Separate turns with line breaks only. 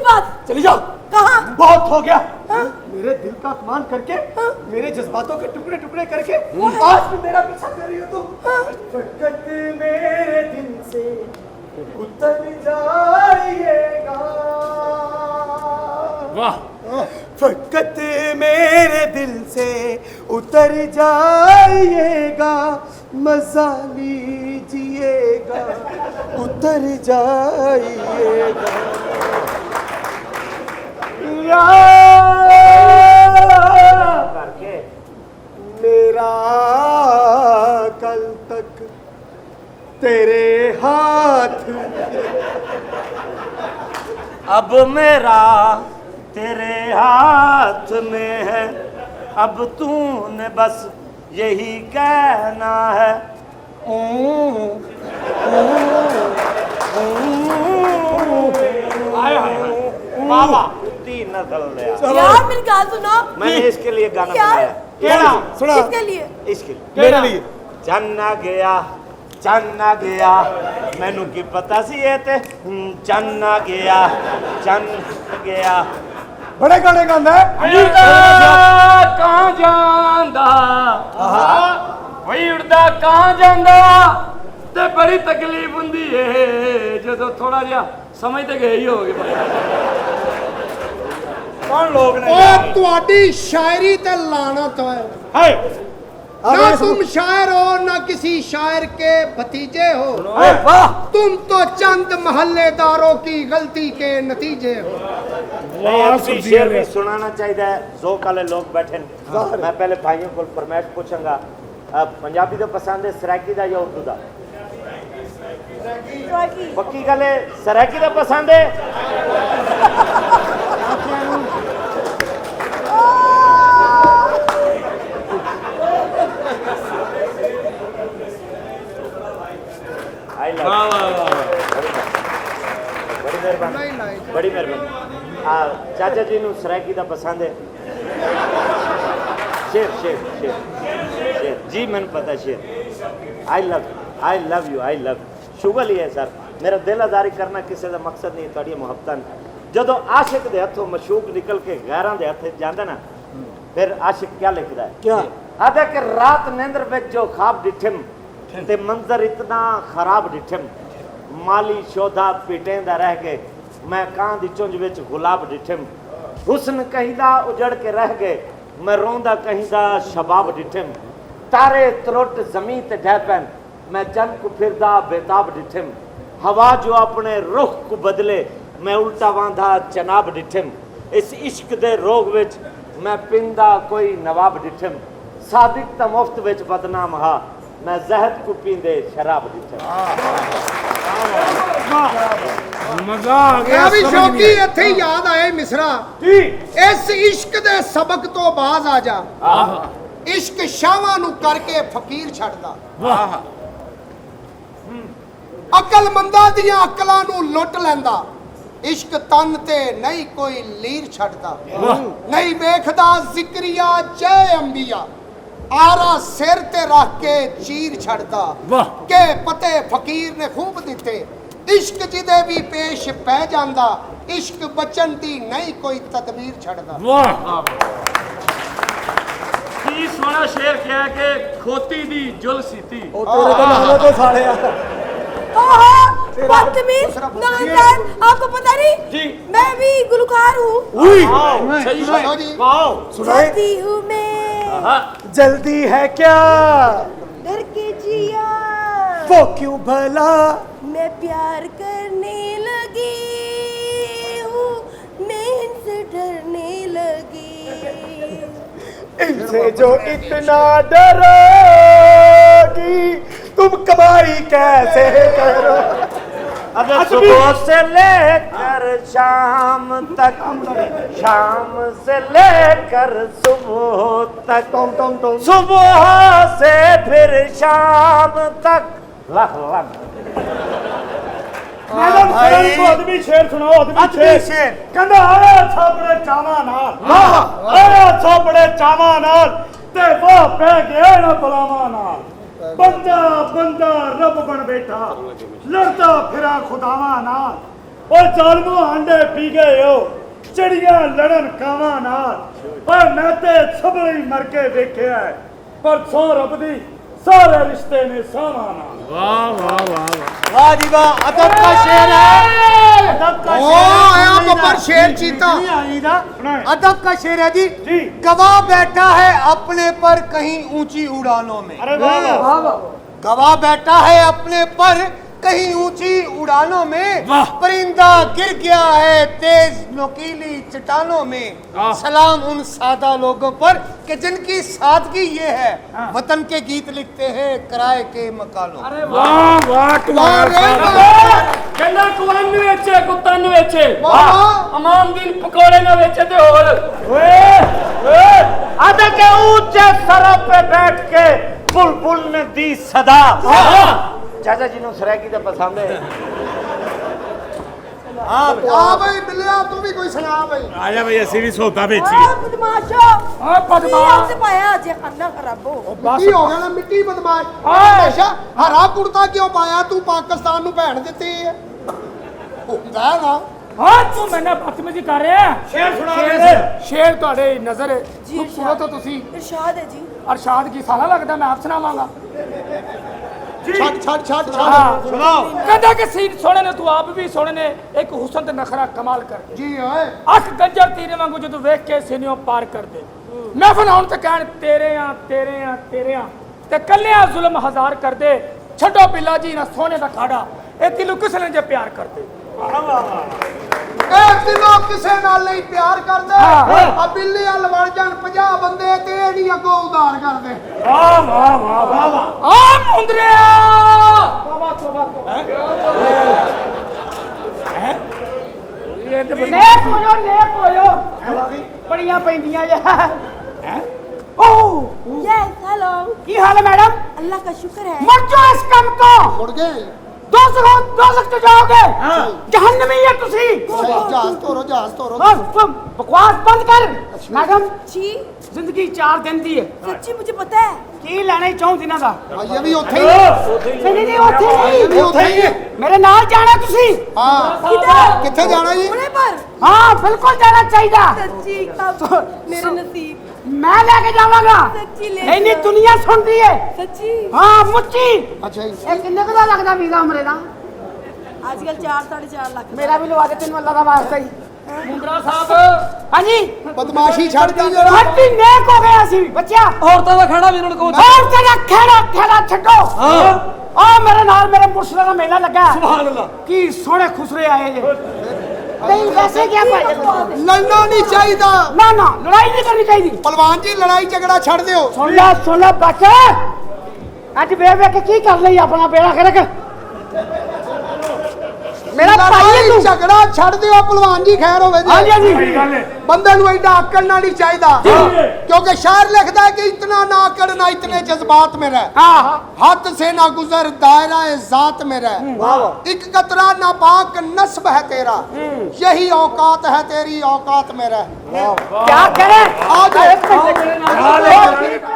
बात।
चली जाओ।
कहाँ?
बहुत हो गया।
हाँ?
मेरे दिल का अपमान करके,
हाँ?
मेरे जज्बातों के टुकड़े टुकड़े करके आज भी मेरा पीछा कर रही हो तुम।
हाँ?
फकत मेरे दिल से उतर जाइएगा।
वाह।
फकत मेरे दिल से उतर जाइएगा, मजा लीजिएगा, उतर जाइएगा। मेरा कल तक तेरे हाथ,
अब मेरा तेरे हाथ में है, अब तूने बस यही कहना है।
यार मेरी गाल सुनो।
मैंने इसके लिए गाना
यार,
बनाया।
केड़ा सुना
किसके लिए?
इसके लिए
मेरे लिए।
चन्ना गया मैनू की पता सी ये ते चन्ना गया
बड़े गाने गांदा है।
कहाँ जांदा वही उड़दा कहाँ जांदा ते बड़ी तकलीफ हुंदी है जो थोड़ा जिहा समझ ते गए ही होगे।
कौन लोग ने
ओ तुम्हारी शायरी ते लानत है। ना तुम शायर हो ना किसी शायर के भतीजे हो।
वाह।
तुम तो चंद महल्लेदारों की गलती के नतीजे हो।
नहीं शेर भी सुनाना चाहिए। ज़ौक़ वाले लोग बैठे हैं। मैं पहले भाइयों को फरमाइश पूछूंगा, पंजाबी तो पसंद है सराइकी दा या उर्दू दा? पक्की गल है सराइकी दा पसंद है। बड़ी मेहरबानी। चाचा जी नू सराइकी दा पसंद है। शेर जी मैंने पता शेर। आई लव यू शुगर ही है सर। मेरा दिल आजारी करना किसी का मकसद नहीं, थोड़ी मुहब्बत। जदों आशिक दे हथों मशूक निकल के गैरां दे हथ जांदा ना, फिर आशिक क्या लिखदा है?
क्या
आदा कि रात नींदर विच जो ख्वाब डिठिम ते मंजर इतना खराब डिठिम, माली शोधा पिटेंदा रह गए, मैं कां दी चुंझ विच गुलाब डिठिम, हुस्न कहिंदा उजड़ के रह गए, मैं रोंदा कहिंदा शबाब डिठिम, तारे त्रुट जमीन ते ढहपन, मैं चंद को फिरदा बेताब डिठिम, हवा जो अपने रुख को बदले, मैं उल्टा वांधा जनाब डिठिम, इस इश्क दे रोग विच मैं पिंदा कोई नवाब डिठिम, सादिक ता मुफ्त विच बदनाम हा, मैं जहर को पींदे शराब डिठिम।
मजा आ गया। भी शौकी इत्थे याद आए मिसरा जी। इस इश्क दे सबक तो बाज आ जा। इश्क शावां नू करके फकीर छड़दा। वाह। अकलमंदा दियां अकलां नू लुट लैंदा। इश्क तन ते नहीं कोई लीर छड़दा। नहीं वेखदा जिक्रिया जय अंबिया, आरा सिर ते रख के चीर छड़दा। के पते फकीर ने खूब दिते, इश्क जिदे भी पेश पै जांदा, इश्क बचन दी नहीं कोई तदबीर छड़दा।
वाह। की सोना शेर क्या के खोती दी जुल सीती।
ओ तेरे तो नाम तो साले आ।
बदतमीज नादान, आपको पता नहीं
जी
मैं भी गुलकार हूँ।
सही
सुनो जी।
सुनाए।
चाहती हूँ मैं
जल्दी है क्या
डर के जिया,
वो क्यों भला,
मैं प्यार करने लगी हूँ, मैं इनसे डरने लगी।
इनसे जो इतना डरोगी तुम कमाई कैसे करो।
अगर सुबह से लेकर शाम तक, शाम से लेकर सुबह तक, सुबह से फिर शाम तक लख लख।
मैडम आदमी शेर सुनाओ। आदमी शेर कहंदा आया छापड़े चावा नाल, आया छापड़े चावा नाल ते वो पै गया ना बलावा नाल, बंदा बंदा रब बन बैठा, लड़ता फिरा खुदावा नाल, ਓਏ ਜ਼ਾਲਮੋ ਆਂਡੇ ਪੀ ਗਏ ਹੋ ਚਿੜੀਆਂ ਲੜਨ ਕਾਵਾਂ ਨਾਲ ਓਏ ਮੈਂ ਤੇ ਸਭਲੇ ਹੀ ਮਰ ਕੇ ਵੇਖਿਆ ਹੈ, ਪਰ ਸੋ ਰੱਬ ਦੀ ਸਾਰੇ ਰਿਸ਼ਤੇ ਨੇ ਸਾਵਾਂ ਨਾਲ।
वाह जी वाह, अदब का शेर है, अदब का
ओ,
शेर है।
आया बब्बर शेर चीता।
सुनाए।
अदब का शेर है जी।
जी।
गवाह बैठा है अपने पर कहीं ऊंची उड़ानों में।
अरे वाह वाह।
गवाह बैठा है अपने पर कहीं ऊंची उड़ानों में।
वाह।
परिंदा गिर गया है तेज नुकीली चट्टानों में। सलाम उन सादा लोगों पर कि जिनकी सादगी ये है, वतन के गीत लिखते हैं किराए के मकानों में।
वाह वाह
ਕਹਿੰਦਾ ਕੁਆਨ ਨੂੰ ਵੇਚੇ ਕੁੱਤਾ ਨੂੰ ਵੇਚੇ
वाह।
ਅਮਾਨਦੀਨ ਪਕੌੜੇ ਨਾ ਵੇਚੇ ਤੇ ਹੋਰ
आधे के ऊंचे सरों पे बैठ के बुलबुल ने दी सदा। चाचा जी ने सराकी तो पसंद है।
आ भाई बिल्लिया तू भी कोई सुना भाई।
आजा भाई ਅਸੀਂ ਵੀ ਸੌਦਾ
ਓਏ ਬਦਮਾਸ਼ੋ
ਓਏ ਬਦਮਾਸ਼।
ਤੇ ਪਾਇਆ ਜੇ ਖਾਨਾ ਖਰਾਬੋ
ਕੀ ਹੋ ਗਿਆ ਨਾ ਮਿੱਟੀ ਬਦਮਾਸ਼ ਹਮੇਸ਼ਾ ਹਰਾ ਕੁੜਤਾ ਕਿਉਂ ਪਾਇਆ ਤੂੰ ਪਾਕਿਸਤਾਨ ਨੂੰ ਭੈਣ ਦਿੱਤੀ ਹੈ ਹੁੰਦਾ ਨਾ
ਹਾਂ ਤੂੰ ਮੈਨੇ ਬਦਤਮੀਜ਼ੀ ਕਰ ਰਿਹਾ ਹੈ।
ਸ਼ੇਰ ਸੁਣਾ ਦੇ
ਸ਼ੇਰ ਤੁਹਾਡੇ ਨਜ਼ਰ
ਜੀ
ਖੂਬਸੂਰਤ ਹੋ ਤੁਸੀਂ।
ਇਰਸ਼ਾਦ ਹੈ ਜੀ।
ਅਰਸ਼ਾਦ ਕੀ ਸਾਲਾ ਲੱਗਦਾ ਮੈਂ ਆਪ ਸੁਣਾਵਾਂਗਾ।
ਛੱਡ ਛੱਡ ਛੱਡ
ਹਾਂ
ਛੱਡ
ਸੁਣਾਓ।
ਕਹਿੰਦਾ ਕਿ ਸੀਨ ਸੋਹਣੇ ਨੇ ਤੂੰ ਆਪ ਵੀ ਸੋਹਣੇ ਨੇ ਇੱਕ ਹੁਸਨ ਤੇ ਨਖਰਾ ਕਮਾਲ ਕਰ
ਜੀ ਓਏ
ਅੱਖ ਗੰਜਰ ਤੀਰੇ ਵਾਂਗੂ ਜਦੋਂ ਵੇਖ ਕੇ ਸੀਨਿਓ ਪਾਰ ਕਰਦੇ ਮਹਿਫਲ ਆਉਣ ਤੇ ਕਹਿਣ ਤੇਰੇ ਆ ਤੇਰੇ ਆ ਤੇਰੇ ਆ ਤੇ ਕੱਲਿਆਂ ਜ਼ੁਲਮ ਹਜ਼ਾਰ ਕਰਦੇ ਛੱਡੋ ਬਿੱਲਾ ਜੀ ਨਾ ਸੋਹਣੇ ਦਾ ਖਾੜਾ ਇਹ ਦਿਲੋਂ ਕਿਸ ਨੇ ਜੇ ਪਿਆਰ ਕਰਦੇ
ਇਹ ਦਿਲੋਂ ਕਿਸੇ ਨਾਲ ਨਹੀਂ ਪਿਆਰ ਕਰਦੇ
ਹਾਂ।
ਆ ਬਿੱਲੀ ਵੱਲ ਵੜ ਜਾਣ 50 ਬੰਦੇ ਤੇ ਇਹ ਨਹੀਂ ਅੱਗੋਂ ਉਧਾਰ ਕਰਦੇ
ਵਾਹ ਵਾਹ ਵਾਹ ਵਾਹ ਵਾਹ।
ਆ ਮੁੰਦਰਿਆ ਨੇਕ ਹੋਇਓ ਬੜੀਆਂ ਪੈਂਦੀਆਂ ਜਾ ਓ
यस हेलो
ਕੀ ਹਾਲ ਹੈ ਮੈਡਮ
अल्लाह का शुक्र है।
मर जाओ इस काम को
ਮੁੜ ਗਏ
दोजख तो जाओगे जहन्नमी है तुसी
ਜਹਾਜ਼ ਤੋਰੋ
बकवास बंद कर मैडम
जी
जिंदगी 4 दिन दी है
सच्ची मुझे पता है।
की लेना ही चाहूं दिना दा
ਆ ਇਹ ਵੀ ਉੱਥੇ ਹੀ
नहीं ओथे
ਇਹ ਵੀ ਉੱਥੇ ਹੀ
मेरे नाल जाना तुसी
ਹਾਂ
किधर
ਕਿੱਥੇ जाना जी
पुणे पर
हां बिल्कुल जाना चाहिए
सच्ची कब मेरे नसीब
मैं लेके जावांगा
सच्ची ले
नहीं नहीं दुनिया सुन रही है
सच्ची
हां मुच्ची
ਅੱਛਾ ਜੀ
ये किन्ने का लगदा वीजा हमरे दा
आजकल 4-4.5 लाख
मेरा भी लवा दे तेन अल्लाह दा वास्ता ही मुंद्रा साहब हां जी
ਬਦਮਾਸ਼ੀ ਛੱਡਦੀ ਜਰਾ
हट्टी नेक हो गया सी बच्चा
ਔਰਤਾਂ ਦਾ ਖਾਣਾ ਵੀ ਉਹਨਾਂ ਕੋਲ
और तेरा खेड़ा छड्डो आ मेरे नाल मेरे मुर्शिदा दा मेला लगा सुभान अल्लाह की सोने खुसरे आए जे नहीं वैसे क्या
ਲੜਨਾ ਨਹੀਂ ਚਾਹੀਦਾ
ना ना लड़ाई नहीं करनी चाहिए
ਪਹਿਲਵਾਨ ਜੀ ਲੜਾਈ ਝਗੜਾ ਛੱਡ ਦਿਓ
सुन ला बच्चा आज वे वे के की कर लई अपना बेड़ा करक मेरा भाई है
ਲੜਾਈ
तू
ਝਗੜਾ ਛੱਡ ਦਿਓ ਪਹਿਲਵਾਨ ਜੀ ਖੈਰ ਹੋਵੇ
हां जी हां
ਜੀ
जी
ਗੱਲ ਹੈ
ਬੰਦੇ ਨੂੰ ਐਡਾ ਆਕੜਨਾ ਨਹੀਂ ਚਾਹੀਦਾ ਕਿਉਂਕਿ ਸ਼ਾਇਰ ਲਿਖਦਾ ਹੈ ਕਿ ਇਤਨਾ ਨਾ ਆਕੜਨਾ ਇਤਨੇ ਜਜ਼ਬਾਤ में रह
हां हां
हाथ से ना गुजर दायरा जात में रह एक कतरा नापाक नस्ब है तेरा यही औकात है तेरी औकात में रह
क्या करे
आ जाओ।
एक मिनट